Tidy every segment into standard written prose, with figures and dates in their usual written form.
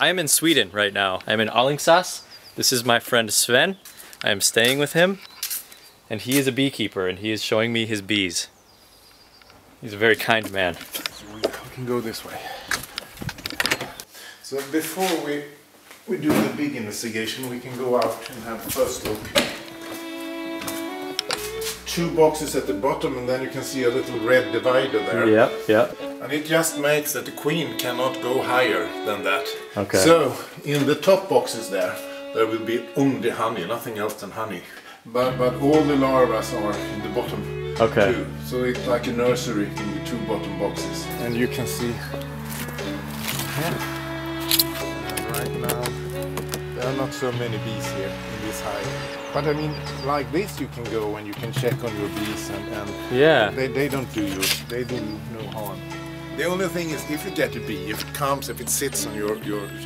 I am in Sweden right now. I'm in Alingsas. This is my friend Sven. I am staying with him, and he is a beekeeper, and he is showing me his bees. He's a very kind man. So we can go this way. So before we do the big investigation, we can go out and have a first look. 2 boxes at the bottom, and then you can see a little red divider there. Yep. And it just makes that the queen cannot go higher than that. Okay. So in the top boxes there will be only honey, nothing else than honey. But all the larvae are in the bottom. Okay. Too. So it's like a nursery in the 2 bottom boxes. And you can see right now there are not so many bees here in this hive. But I mean, like this you can go and you can check on your bees and yeah, they don't do you, they do you no harm. The only thing is, if you get a bee, if it comes, if it sits on your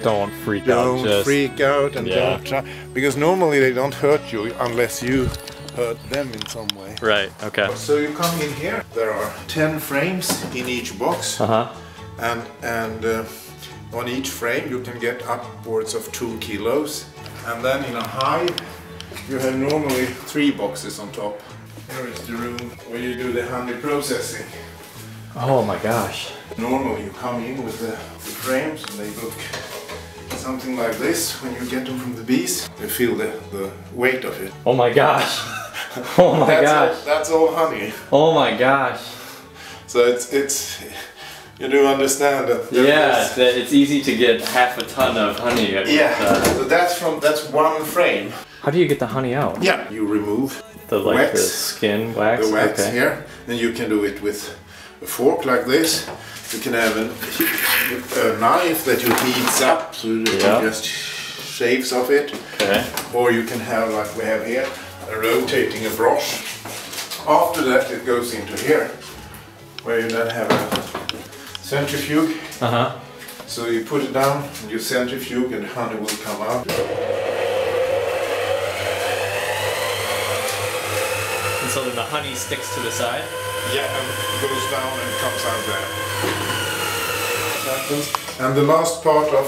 don't freak out. Don't freak out and don't try, because normally they don't hurt you unless you hurt them in some way. Right. Okay. So you come in here. There are 10 frames in each box, and on each frame you can get upwards of 2 kilos. And then in a hive you have normally 3 boxes on top. Here is the room where you do the honey processing. Oh my gosh. Normally you come in with the frames and they look something like this. When you get them from the bees, you feel the weight of it. Oh my gosh. Oh my gosh. That's all honey. Oh my gosh. So it's you do understand that. It's easy to get half a ton of honey. So that's 1 frame. How do you get the honey out? Yeah, you remove the skin wax. The wax here, and you can do it with a fork like this. You can have a knife that you heats up, so you can just shaves off it. Okay. Or you can have, like we have here, a rotating a brush. After that it goes into here, where you then have a centrifuge. So you put it down and you centrifuge and the honey will come out. And so then the honey sticks to the side? Yeah, and goes down and comes out there. And the last part of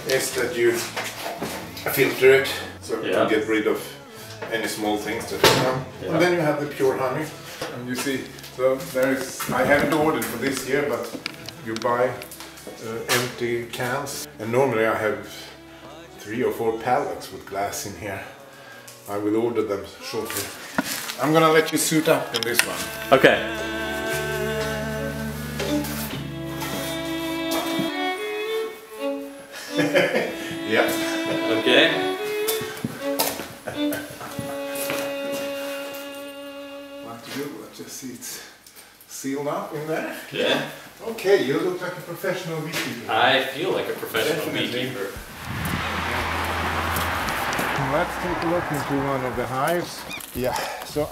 is that you filter it, so you can get rid of any small things that come. And then you have the pure honey. And you see, so there is, I haven't ordered for this year, but you buy empty cans. And normally I have 3 or 4 pallets with glass in here. I will order them shortly. I'm gonna let you suit up in this one. Okay. Yeah. Okay. What to do? Let's just see, it's sealed up in there. Yeah. Okay, you look like a professional beekeeper. I feel like a professional beekeeper. Let's take a look into one of the hives. Yeah, so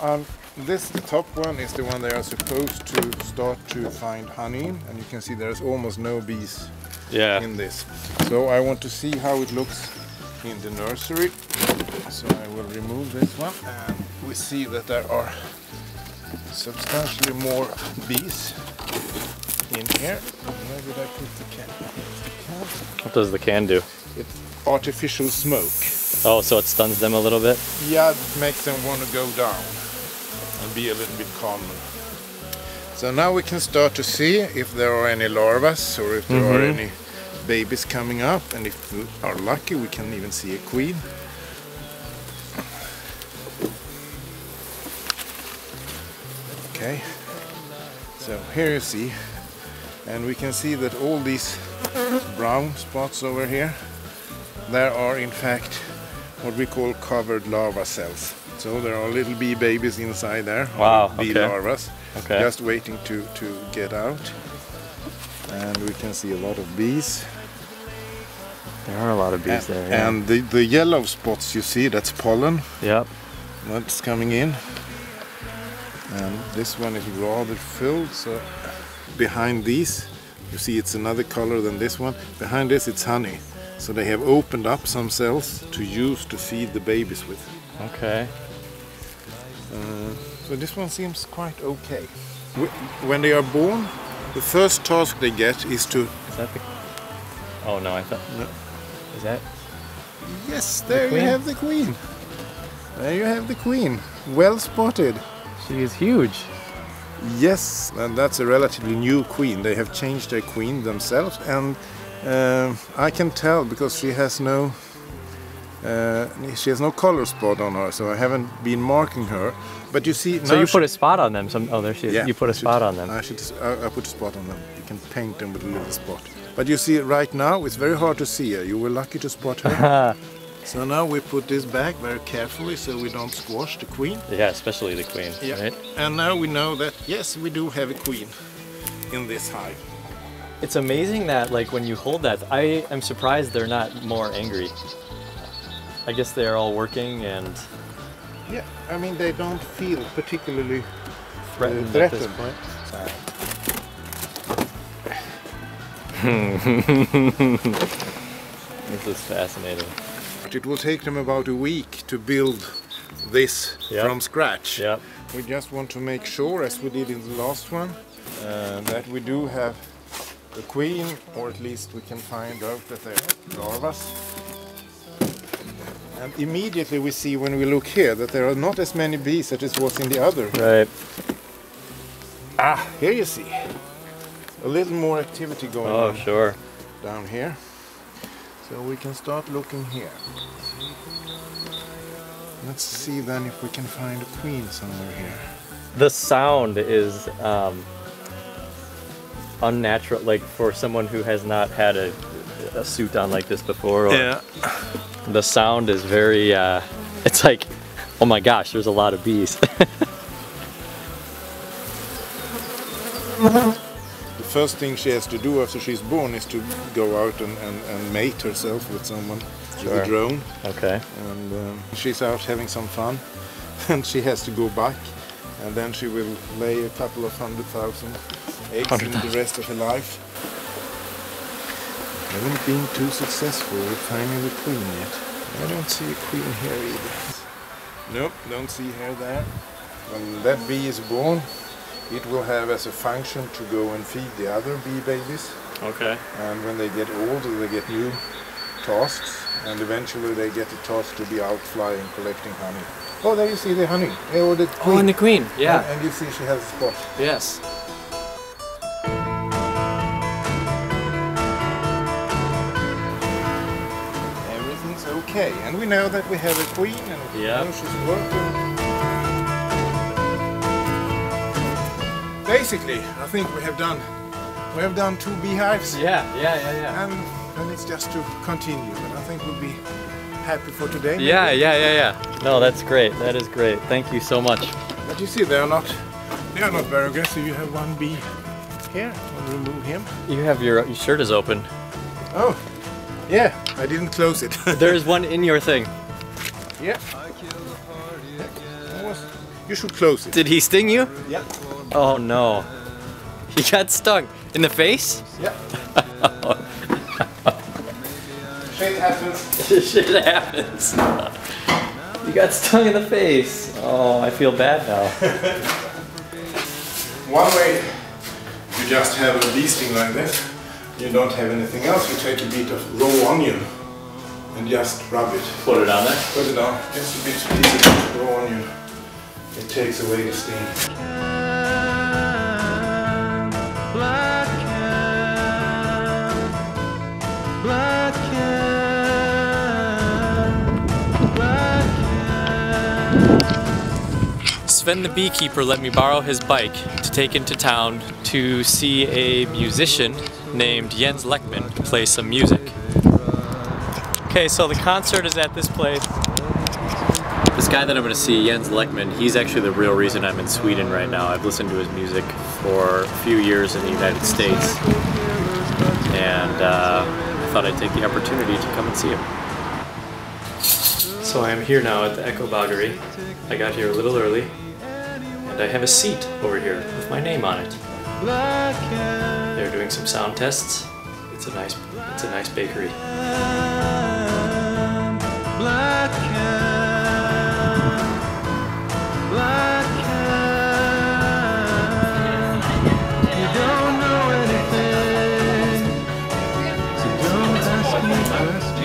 this top one is the one they are supposed to start to find honey in, and you can see there's almost no bees in this. So I want to see how it looks in the nursery. So I will remove this one, and we see that there are substantially more bees in here. Where did I put the can? What does the can do? It's artificial smoke. Oh, so it stuns them a little bit? Yeah, it makes them want to go down and be a little bit calmer. So now we can start to see if there are any larvae or if there are any babies coming up, and if we are lucky we can even see a queen. Okay, so here you see, and we can see that all these brown spots over here, there are in fact what we call covered larva cells. So there are little bee babies inside there, bee larvae, just waiting to get out. And we can see a lot of bees. There are a lot of bees there. Yeah. And the yellow spots you see, that's pollen. Yep. That's coming in. And this one is rather filled, so behind these, you see it's another color than this one. Behind this it's honey. So they have opened up some cells to use to feed the babies with. Okay. So this one seems quite okay. When they are born, the first task they get is to... Is that the... Oh no, I thought... No. Is that? Yes, there you have the queen. There you have the queen. Well spotted. She is huge. Yes, and that's a relatively new queen. They have changed their queen themselves, and I can tell because she has no color spot on her, so I haven't been marking her. But you see, so you put a spot on them. Oh, there she is. Yeah, you put a spot on them. I put a spot on them. You can paint them with a little spot. But you see, right now it's very hard to see her. You were lucky to spot her. So now we put this back very carefully so we don't squash the queen. Yeah, especially the queen. Yeah. Right? And now we know that yes, we do have a queen in this hive. It's amazing that, like, when you hold that, I am surprised they're not more angry. I guess they're all working and... Yeah, I mean, they don't feel particularly threatened at this point. This is fascinating. It will take them about a week to build this from scratch. Yep. We just want to make sure, as we did in the last one, that we do have the queen, or at least we can find out that they are larvas. And immediately we see when we look here that there are not as many bees as it was in the other. Right. Ah, here you see. A little more activity going on. Oh, sure. Down here. So we can start looking here. Let's see then if we can find a queen somewhere here. The sound is unnatural, like for someone who has not had a suit on like this before. Yeah. The sound is very, it's like, oh my gosh, there's a lot of bees. The first thing she has to do after she's born is to go out and mate herself with someone, with a drone. Okay. And she's out having some fun, and she has to go back, and then she will lay a couple of 100,000 eggs in the rest of her life. I haven't been too successful with finding the queen yet. I don't see a queen here either. Nope, don't see her there. When that bee is born, it will have as a function to go and feed the other bee babies. Okay. And when they get older, they get new tasks, and eventually they get the task to be out flying, collecting honey. Oh, there you see the honey. Oh, the queen. Oh, and the queen, yeah. And you see she has a spot. Yes. Everything's okay, and we know that we have a queen, and we know she's working. Basically, I think we have done 2 beehives. Yeah. And then it's just to continue, and I think we'll be happy for today. Yeah. No, that's great. That is great. Thank you so much. But you see, they are not very aggressive. You have one bee here. I'll remove him. You have your shirt is open. Oh, yeah. I didn't close it. There's one in your thing. Yeah. You should close it. Did he sting you? Yeah. Oh no. He got stung in the face? Yeah. Shit happens. Shit happens. You got stung in the face. Oh, I feel bad now. One way you just have a bee sting like this. You don't have anything else. You take a bit of raw onion and just rub it. Put it on there? Put it on. Just a piece of raw onion. It takes away the sting. Sven the beekeeper let me borrow his bike to take into town to see a musician named Jens Lekman play some music. Okay, so the concert is at this place. This guy that I'm going to see, Jens Lekman, he's actually the real reason I'm in Sweden right now. I've listened to his music for a few years in the United States, and I thought I'd take the opportunity to come and see him. So I am here now at the Echo Baggery. I got here a little early, and I have a seat over here with my name on it. They're doing some sound tests. It's a nice bakery.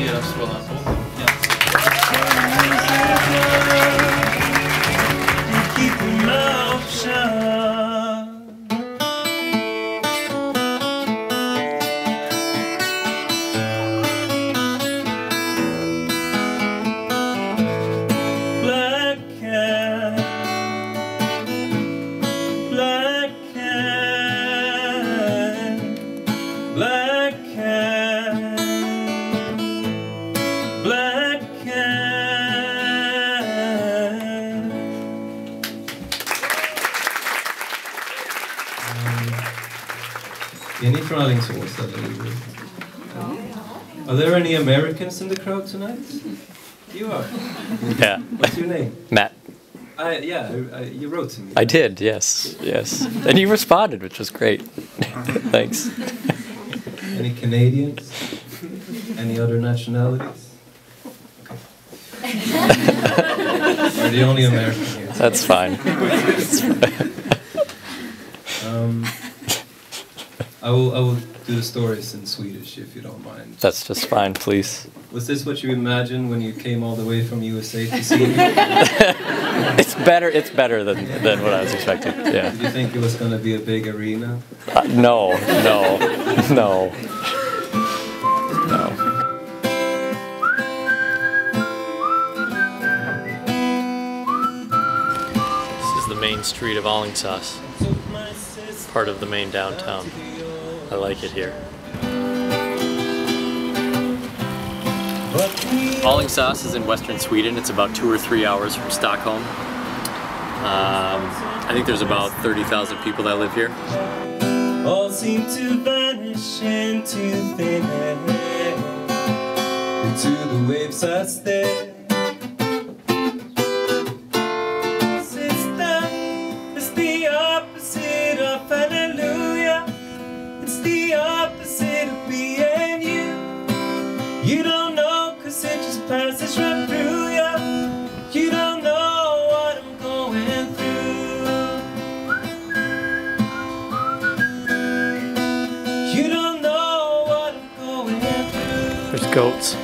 göra så att keep your mouth shut. Black cat, black cat, black cat, black cat. Är ni från Alingsås eller? Are there any Americans in the crowd tonight? You are. Yeah. What's your name? Matt. You wrote to me. I did, yes, yes. And you responded, which was great. Thanks. Any Canadians? Any other nationalities? Are the only American here? That's fine. I will do the stories in Swedish if you don't mind. That's just fine, please. Was this what you imagined when you came all the way from USA to see me? It's better than what I was expecting, yeah. Did you think it was going to be a big arena? No. This is the main street of Alingsas, part of the main downtown. I like it here. Alingsås is in western Sweden. It's about 2 or 3 hours from Stockholm. I think there's about 30,000 people that live here. All seem to vanish into thin air. Into the waves I stare. Sister, it's the opposite of hallelujah. It's the opposite of being you. You don't know, cause it just passes right through you. You don't know what I'm going through. You don't know what I'm going through. There's goats.